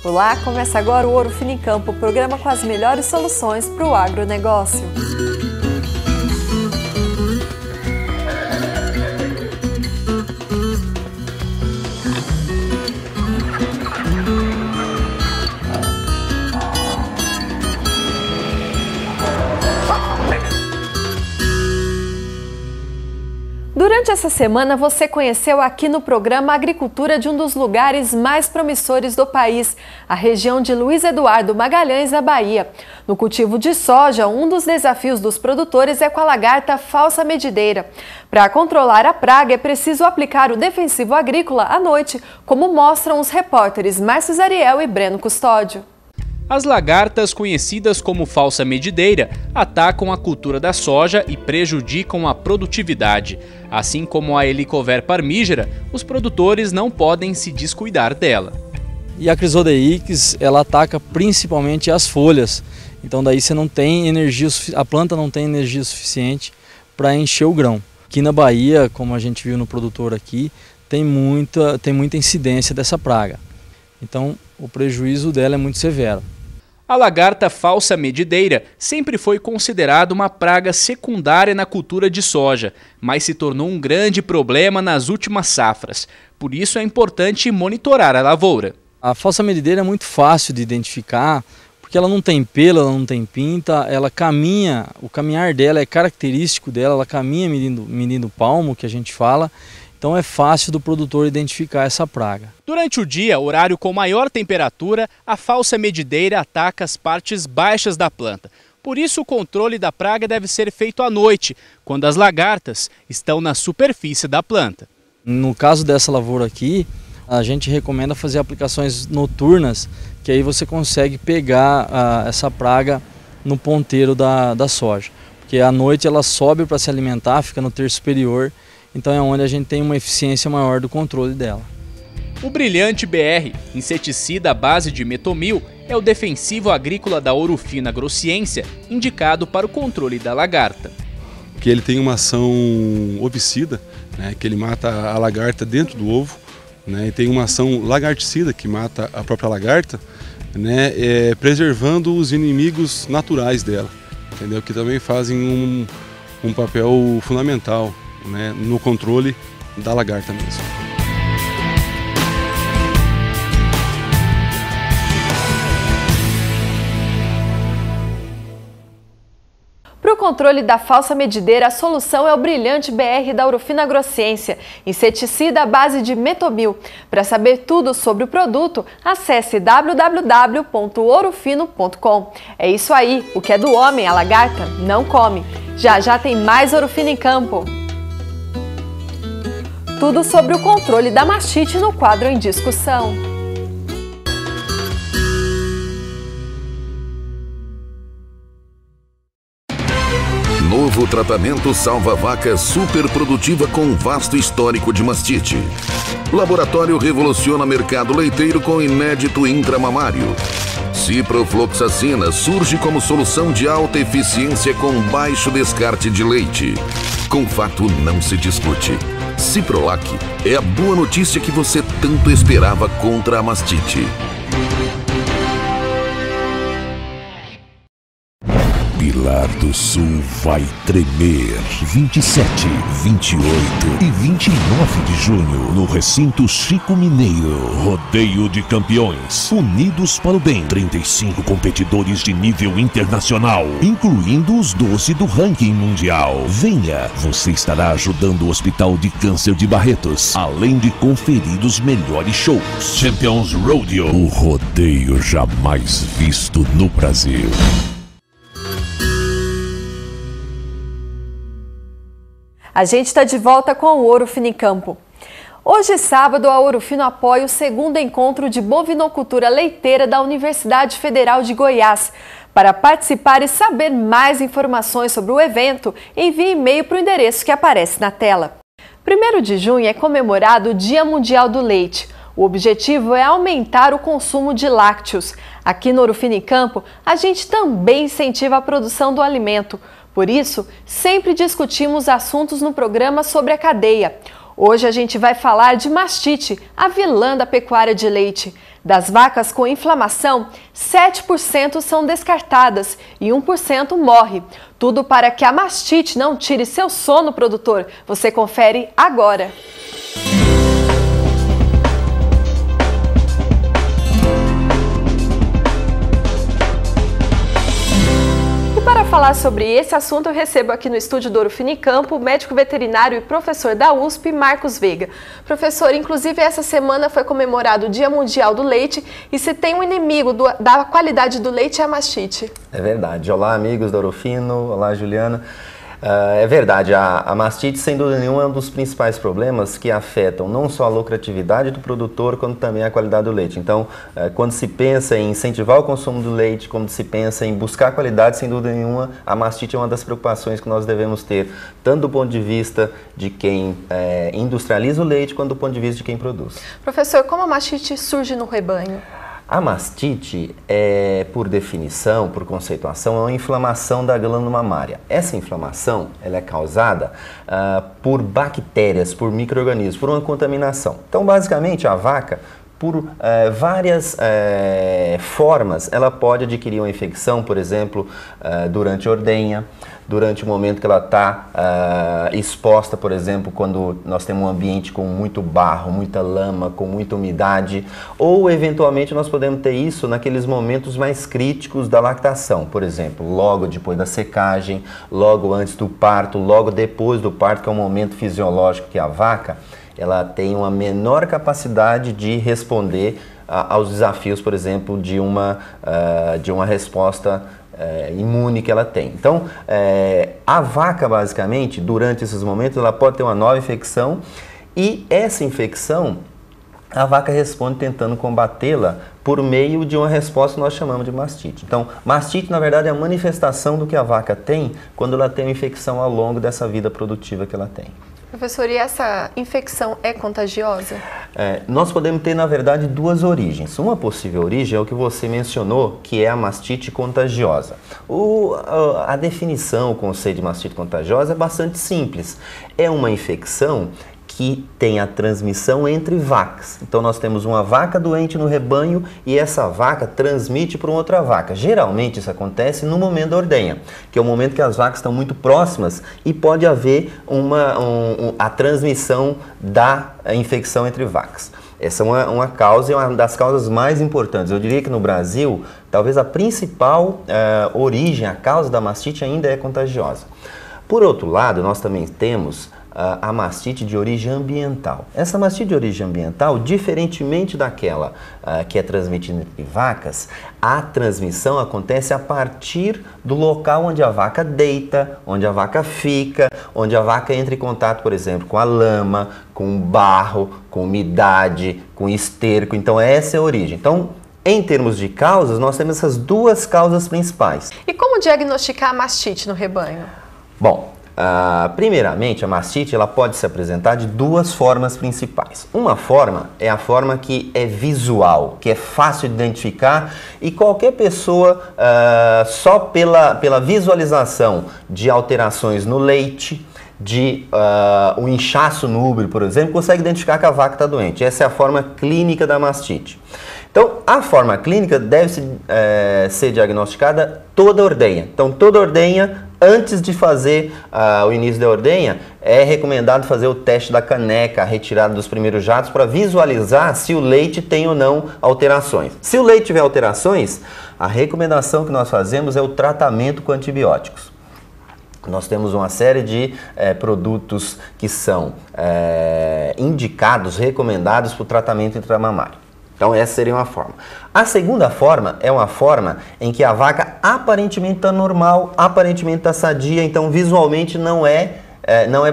Olá, começa agora o Ouro Fino em Campo, o programa com as melhores soluções para o agronegócio. Durante essa semana, você conheceu aqui no programa a agricultura de um dos lugares mais promissores do país, a região de Luiz Eduardo Magalhães, na Bahia. No cultivo de soja, um dos desafios dos produtores é com a lagarta falsa medideira. Para controlar a praga, é preciso aplicar o defensivo agrícola à noite, como mostram os repórteres Márcio Zariel e Breno Custódio. As lagartas, conhecidas como falsa medideira, atacam a cultura da soja e prejudicam a produtividade. Assim como a Helicover parmígera, os produtores não podem se descuidar dela. E a Chrysodeics, ela ataca principalmente as folhas. Então daí você não tem energia, a planta não tem energia suficiente para encher o grão. Aqui na Bahia, como a gente viu no produtor aqui, tem muita incidência dessa praga. Então o prejuízo dela é muito severo. A lagarta falsa medideira sempre foi considerada uma praga secundária na cultura de soja, mas se tornou um grande problema nas últimas safras. Por isso é importante monitorar a lavoura. A falsa medideira é muito fácil de identificar, porque ela não tem pelo, ela não tem pinta, ela caminha, o caminhar dela é característico dela, ela caminha medindo palmo, que a gente fala. Então é fácil do produtor identificar essa praga. Durante o dia, horário com maior temperatura, a falsa medideira ataca as partes baixas da planta. Por isso o controle da praga deve ser feito à noite, quando as lagartas estão na superfície da planta. No caso dessa lavoura aqui, a gente recomenda fazer aplicações noturnas, que aí você consegue pegar essa praga no ponteiro da soja. Porque à noite ela sobe para se alimentar, fica no terço superior. Então é onde a gente tem uma eficiência maior do controle dela. O Brilhante BR, inseticida à base de metomil, é o defensivo agrícola da Ouro Fino Agrociência, indicado para o controle da lagarta. Que ele tem uma ação ovicida, né, que ele mata a lagarta dentro do ovo, né, e tem uma ação lagarticida, que mata a própria lagarta, né, preservando os inimigos naturais dela, entendeu? Que também fazem um papel fundamental, né, no controle da lagarta mesmo. Para o controle da falsa medideira, a solução é o Brilhante BR da Ouro Fino Agrociência, inseticida à base de metomil. Para saber tudo sobre o produto, acesse www.ourofino.com. É isso aí, o que é do homem, a lagarta não come. Já tem mais Ouro Fino em Campo. Tudo sobre o controle da mastite no quadro em discussão. Novo tratamento salva-vaca super produtiva com vasto histórico de mastite. Laboratório revoluciona mercado leiteiro com inédito intramamário. Ciprofloxacina surge como solução de alta eficiência com baixo descarte de leite. Com fato não se discute. Ciprolac é a boa notícia que você tanto esperava contra a mastite. Pilar do Sul vai tremer. 27, 28 e 29 de junho no recinto Chico Mineiro. Rodeio de campeões, unidos para o bem. 35 competidores de nível internacional, incluindo os 12 do ranking mundial. Venha, você estará ajudando o Hospital de Câncer de Barretos, além de conferir os melhores shows. Champions Rodeo, o rodeio jamais visto no Brasil. A gente está de volta com o Ouro Fino em Campo. Hoje, sábado, a Ouro Fino apoia o segundo encontro de bovinocultura leiteira da Universidade Federal de Goiás. Para participar e saber mais informações sobre o evento, envie e-mail para o endereço que aparece na tela. 1º de junho é comemorado o Dia Mundial do Leite. O objetivo é aumentar o consumo de lácteos. Aqui no Ouro Fino em Campo, a gente também incentiva a produção do alimento. Por isso, sempre discutimos assuntos no programa sobre a cadeia. Hoje a gente vai falar de mastite, a vilã da pecuária de leite. Das vacas com inflamação, 7% são descartadas e 1% morre. Tudo para que a mastite não tire seu sono, produtor. Você confere agora. Para falar sobre esse assunto, eu recebo aqui no estúdio do Ouro Fino e Campo o médico veterinário e professor da USP, Marcos Veiga. Professor, inclusive essa semana foi comemorado o Dia Mundial do Leite e se tem um inimigo da qualidade do leite é a mastite. É verdade. Olá, amigos do Ouro Fino. Olá, Juliana. É verdade, a mastite, sem dúvida nenhuma, é um dos principais problemas que afetam não só a lucratividade do produtor, como também a qualidade do leite. Então, quando se pensa em incentivar o consumo do leite, quando se pensa em buscar qualidade, sem dúvida nenhuma, a mastite é uma das preocupações que nós devemos ter, tanto do ponto de vista de quem industrializa o leite, quanto do ponto de vista de quem produz. Professor, como a mastite surge no rebanho? A mastite é, por definição, por conceituação, é uma inflamação da glândula mamária. Essa inflamação ela é causada por bactérias, por micro-organismos, por uma contaminação. Então, basicamente, a vaca, por várias formas, ela pode adquirir uma infecção, por exemplo, durante a ordenha, durante o momento que ela está exposta, por exemplo, quando nós temos um ambiente com muito barro, muita lama, com muita umidade, ou eventualmente nós podemos ter isso naqueles momentos mais críticos da lactação, por exemplo, logo depois da secagem, logo antes do parto, logo depois do parto, que é um momento fisiológico que a vaca ela tem uma menor capacidade de responder aos desafios, por exemplo, de uma resposta imune que ela tem. Então, a vaca, basicamente, durante esses momentos, ela pode ter uma nova infecção e essa infecção, a vaca responde tentando combatê-la por meio de uma resposta que nós chamamos de mastite. Então, mastite, na verdade, é a manifestação do que a vaca tem quando ela tem uma infecção ao longo dessa vida produtiva que ela tem. Professor, e essa infecção é contagiosa? Nós podemos ter, na verdade, duas origens. Uma possível origem é o que você mencionou, que é a mastite contagiosa. A definição, o conceito de mastite contagiosa é bastante simples. É uma infecção que tem a transmissão entre vacas. Então nós temos uma vaca doente no rebanho e essa vaca transmite para uma outra vaca. Geralmente isso acontece no momento da ordenha, que é o momento que as vacas estão muito próximas e pode haver a transmissão da infecção entre vacas. Essa é uma causa e uma das causas mais importantes. Eu diria que no Brasil, talvez a principal origem, a causa da mastite ainda é contagiosa. Por outro lado, nós também temos a mastite de origem ambiental. Essa mastite de origem ambiental, diferentemente daquela que é transmitida entre vacas, a transmissão acontece a partir do local onde a vaca deita, onde a vaca fica, onde a vaca entra em contato, por exemplo, com a lama, com o barro, com umidade, com esterco. Então essa é a origem. Então, em termos de causas, nós temos essas duas causas principais. E como diagnosticar a mastite no rebanho? Bom, primeiramente, a mastite ela pode se apresentar de duas formas principais. Uma forma é a forma que é visual, que é fácil de identificar e qualquer pessoa, só pela visualização de alterações no leite, de um inchaço núbilo, por exemplo, consegue identificar que a vaca está doente. Essa é a forma clínica da mastite. Então, a forma clínica deve ser diagnosticada toda ordenha. Então, toda ordenha, antes de fazer o início da ordenha, é recomendado fazer o teste da caneca, a retirada dos primeiros jatos, para visualizar se o leite tem ou não alterações. Se o leite tiver alterações, a recomendação que nós fazemos é o tratamento com antibióticos. Nós temos uma série de produtos que são indicados, recomendados para o tratamento intramamário. Então essa seria uma forma. A segunda forma é uma forma em que a vaca aparentemente está normal, aparentemente está sadia, então visualmente não é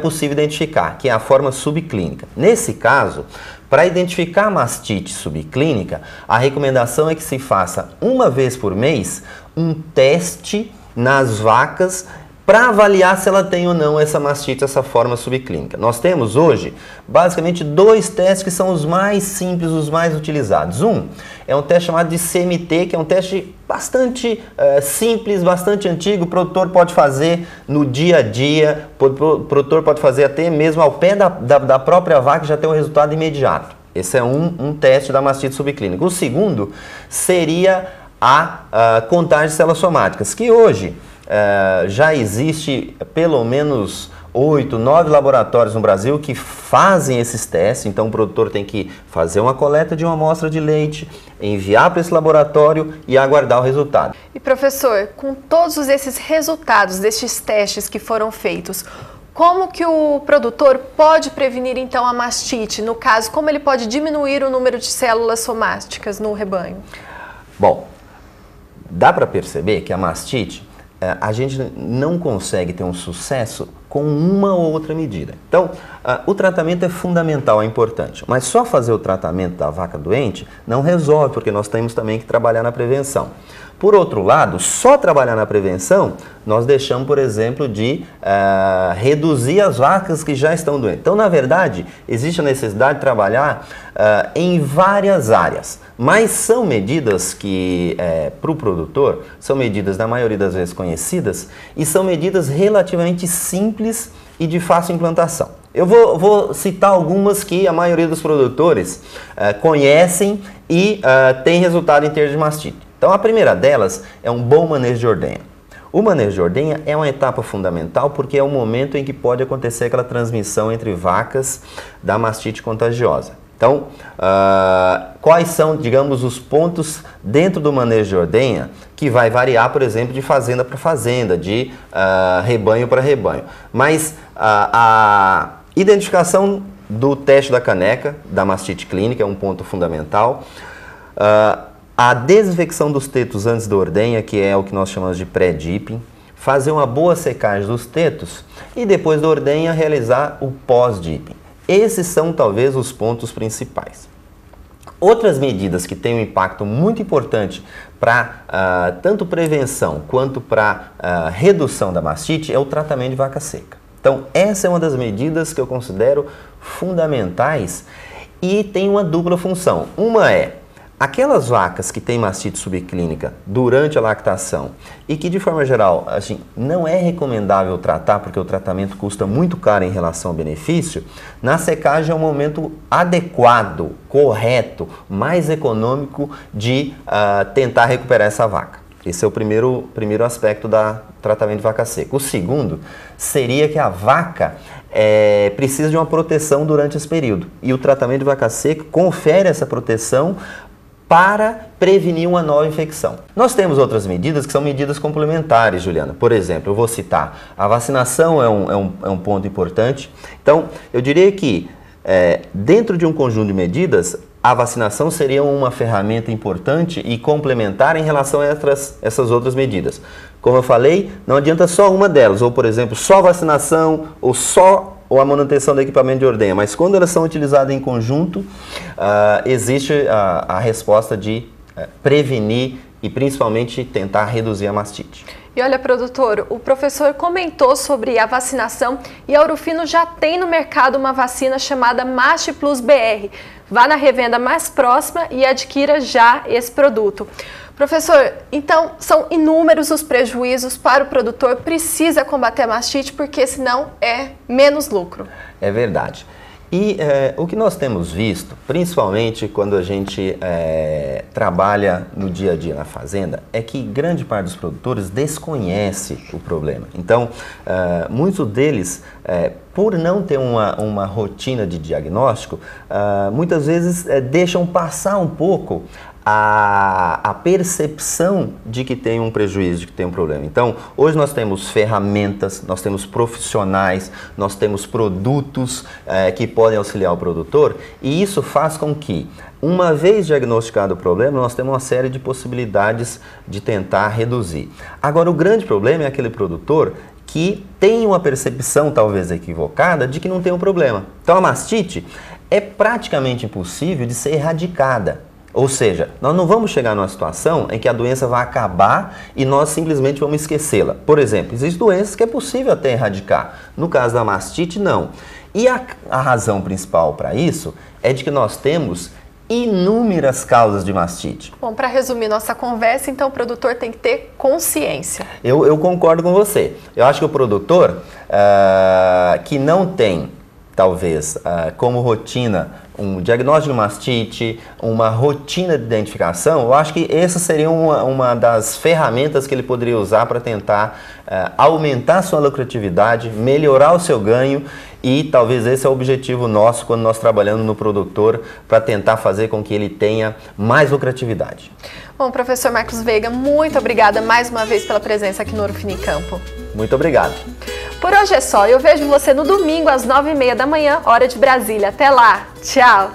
possível identificar, que é a forma subclínica. Nesse caso, para identificar a mastite subclínica, a recomendação é que se faça uma vez por mês um teste nas vacas para avaliar se ela tem ou não essa mastite, essa forma subclínica. Nós temos hoje, basicamente, 2 testes que são os mais simples, os mais utilizados. Um é um teste chamado de CMT, que é um teste bastante simples, bastante antigo, o produtor pode fazer no dia a dia, o produtor pode fazer até mesmo ao pé da própria vaca e já ter um resultado imediato. Esse é um teste da mastite subclínica. O segundo seria a contagem de células somáticas, que hoje já existe pelo menos 8, 9 laboratórios no Brasil que fazem esses testes. Então o produtor tem que fazer uma coleta de uma amostra de leite, enviar para esse laboratório e aguardar o resultado. E professor, com todos esses resultados destes testes que foram feitos, como que o produtor pode prevenir então a mastite? No caso, como ele pode diminuir o número de células somáticas no rebanho? Bom, dá para perceber que a mastite, a gente não consegue ter um sucesso com uma ou outra medida. Então, o tratamento é fundamental, é importante, mas só fazer o tratamento da vaca doente não resolve, porque nós temos também que trabalhar na prevenção. Por outro lado, só trabalhar na prevenção, nós deixamos, por exemplo, de reduzir as vacas que já estão doentes. Então, na verdade, existe a necessidade de trabalhar em várias áreas, mas são medidas que, para o produtor, são medidas, na maioria das vezes, conhecidas e são medidas relativamente simples e de fácil implantação. Eu vou citar algumas que a maioria dos produtores conhecem e tem resultado em termos de mastite. Então, a primeira delas é um bom manejo de ordenha. O manejo de ordenha é uma etapa fundamental porque é o momento em que pode acontecer aquela transmissão entre vacas da mastite contagiosa. Então, quais são, digamos, os pontos dentro do manejo de ordenha que vai variar, por exemplo, de fazenda para fazenda, de rebanho para rebanho. Mas a identificação do teste da caneca, da mastite clínica, é um ponto fundamental. A desinfecção dos tetos antes da ordenha, que é o que nós chamamos de pré-dipping, fazer uma boa secagem dos tetos e depois da ordenha realizar o pós-dipping. Esses são talvez os pontos principais. Outras medidas que têm um impacto muito importante para tanto prevenção quanto para redução da mastite é o tratamento de vaca seca. Então, essa é uma das medidas que eu considero fundamentais e tem uma dupla função. Uma é aquelas vacas que têm mastite subclínica durante a lactação e que, de forma geral, assim, não é recomendável tratar porque o tratamento custa muito caro em relação ao benefício, na secagem é o momento adequado, correto, mais econômico de tentar recuperar essa vaca. Esse é o primeiro aspecto do tratamento de vaca seca. O segundo seria que a vaca precisa de uma proteção durante esse período e o tratamento de vaca seca confere essa proteção para prevenir uma nova infecção. Nós temos outras medidas que são medidas complementares, Juliana. Por exemplo, eu vou citar, a vacinação é um ponto importante. Então, eu diria que dentro de um conjunto de medidas, a vacinação seria uma ferramenta importante e complementar em relação a essas outras medidas. Como eu falei, não adianta só uma delas, ou por exemplo, só vacinação ou a manutenção do equipamento de ordenha, mas quando elas são utilizadas em conjunto, existe a resposta de prevenir e principalmente tentar reduzir a mastite. E olha, produtor, o professor comentou sobre a vacinação e a Ouro Fino já tem no mercado uma vacina chamada Mast Plus BR. Vá na revenda mais próxima e adquira já esse produto. Professor, então são inúmeros os prejuízos para o produtor, precisa combater a mastite porque senão é menos lucro. É verdade. E o que nós temos visto, principalmente quando a gente trabalha no dia a dia na fazenda, é que grande parte dos produtores desconhece o problema. Então, muitos deles, por não ter uma rotina de diagnóstico, muitas vezes deixam passar um pouco a percepção de que tem um prejuízo, de que tem um problema. Então, hoje nós temos ferramentas, nós temos profissionais, nós temos produtos que podem auxiliar o produtor e isso faz com que, uma vez diagnosticado o problema, nós temos uma série de possibilidades de tentar reduzir. Agora, o grande problema é aquele produtor que tem uma percepção talvez equivocada de que não tem um problema. Então, a mastite é praticamente impossível de ser erradicada. Ou seja, nós não vamos chegar numa situação em que a doença vai acabar e nós simplesmente vamos esquecê-la. Por exemplo, existem doenças que é possível até erradicar. No caso da mastite, não. E a razão principal para isso é de que nós temos inúmeras causas de mastite. Bom, para resumir nossa conversa, então o produtor tem que ter consciência. Eu concordo com você. Eu acho que o produtor que não tem, talvez, como rotina um diagnóstico de mastite, uma rotina de identificação, eu acho que essa seria uma das ferramentas que ele poderia usar para tentar aumentar a sua lucratividade, melhorar o seu ganho, e talvez esse é o objetivo nosso quando nós trabalhamos no produtor, para tentar fazer com que ele tenha mais lucratividade. Bom, professor Marcos Veiga, muito obrigada mais uma vez pela presença aqui no Ouro Fino em Campo. Muito obrigado. Por hoje é só. Eu vejo você no domingo às 9h30 da manhã, hora de Brasília. Até lá. Tchau.